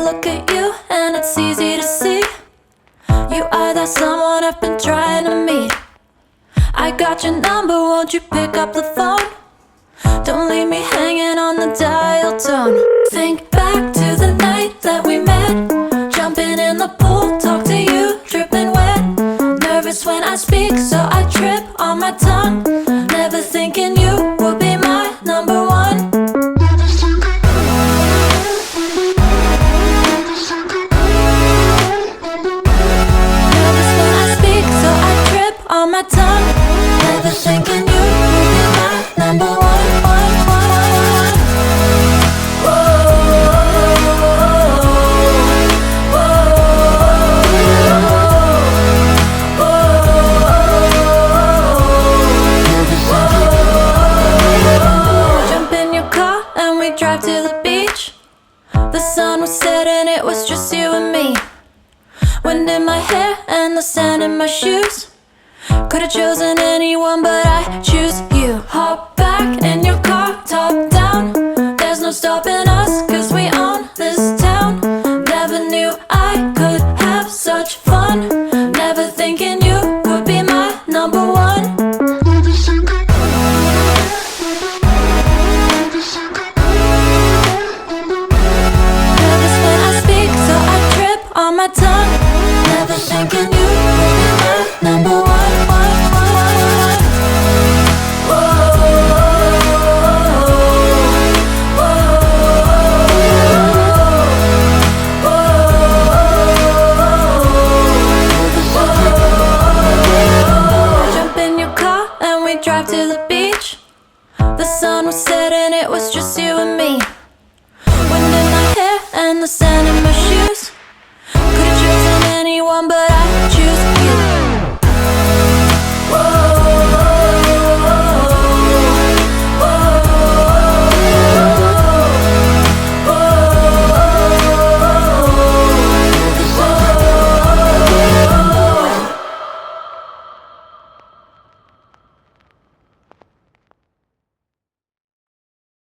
look at you and it's easy to see you are that someone I've been trying to meet. I got your number, won't you pick up the phone? Don't leave me hanging on the dial tone. Think back to the night that we met, jumping in the pool, talk to you, dripping wet. Nervous when I speak, so I trip on my tongue. Never thinking you would be my number one. Nervous when I speak, so I trip on my tongue. Never thinking you would be my number one. Drive to the beach. The sun was setting, it was just you and me. Wind in my hair and the sand in my shoes. Could've chosen anyone, but I choose you. Hop back in your car, top down. There's no stopping us, cause we own this town. Never knew I could have such fun. Never thinking you would be my number one. On my tongue, never thinking you would be my number one. Jump in your car and we drive to the beach. The sun was setting, it was just you and me. Wind in my hair and the sand in my shoes. Could've chosen anyone, but I choose you.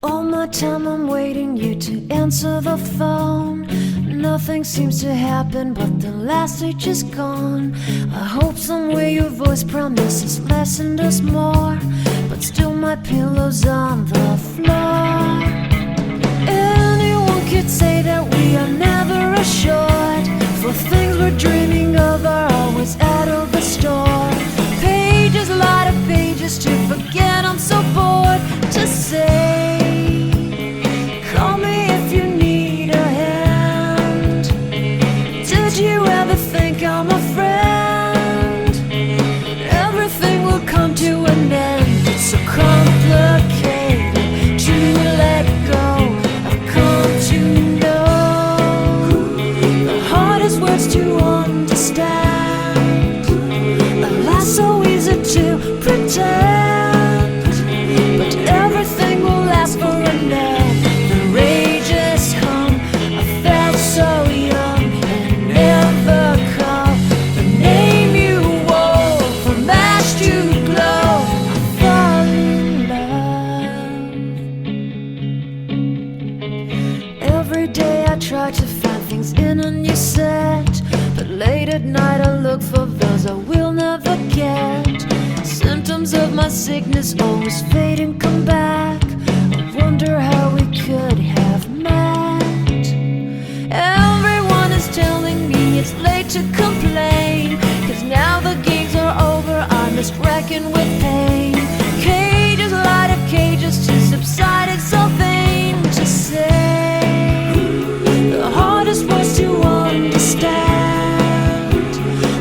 All my time I'm waiting you to answer the phone. Nothing seems to happen, but the last stage is gone. I hope somewhere your voice promises less and us more, but still my pillow's on the floor. Anyone could say that we are never assured, for things we're dreaming of are always out of the store. Pages, a lot of pages to forget, I'm so bored to say. Call me if you need a hand. Did you ever think I'm a friend? Everything will come to an end. It's so complicated to let go. I've come to know the hardest words to understand. Alas, so easy to pretend, but everything will last for a night. Try to find things in a new set, but late at night I look for those I will never get. Symptoms of my sickness always fade and come back. I wonder how we could have met. Everyone is telling me it's late to complain, cause now the games are over, I'm just wrecking with pain. Cages, a lot of cages to subside, it's so vain to say. The hardest words to understand.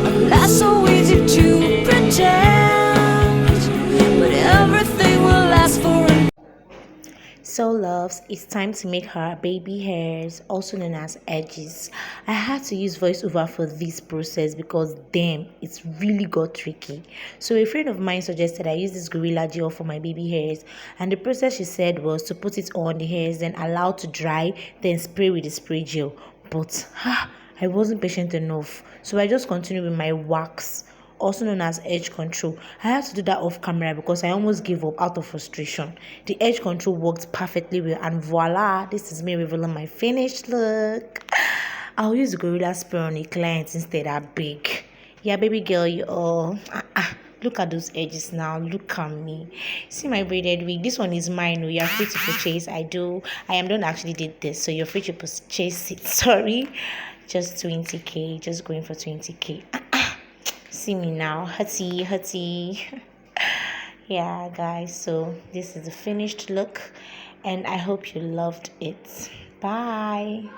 Alas, so easy to pretend, but everything will last for a... So loves, it's time to make her baby hairs, also known as edges. I had to use voiceover for this process because damn, it's really got tricky. So a friend of mine suggested I use this gorilla gel for my baby hairs, and the process she said was to put it on the hairs, then allow to dry, then spray with the spray gel. But I wasn't patient enough, so I just continued with my wax, also known as edge control. I had to do that off camera because I almost gave up out of frustration. The edge control worked perfectly well, and voila, this is me revealing my finished look. I'll use gorilla spray on a client instead. I big. Yeah, baby girl, you all. Look at those edges now. Look at me. See my braided wig. This one is mine. Oh, you're free to purchase. I am don't actually did this, so you're free to purchase it. Sorry, just 20k. Just going for 20k. See me now, hutty, hutty. Yeah, guys. So this is the finished look, and I hope you loved it. Bye.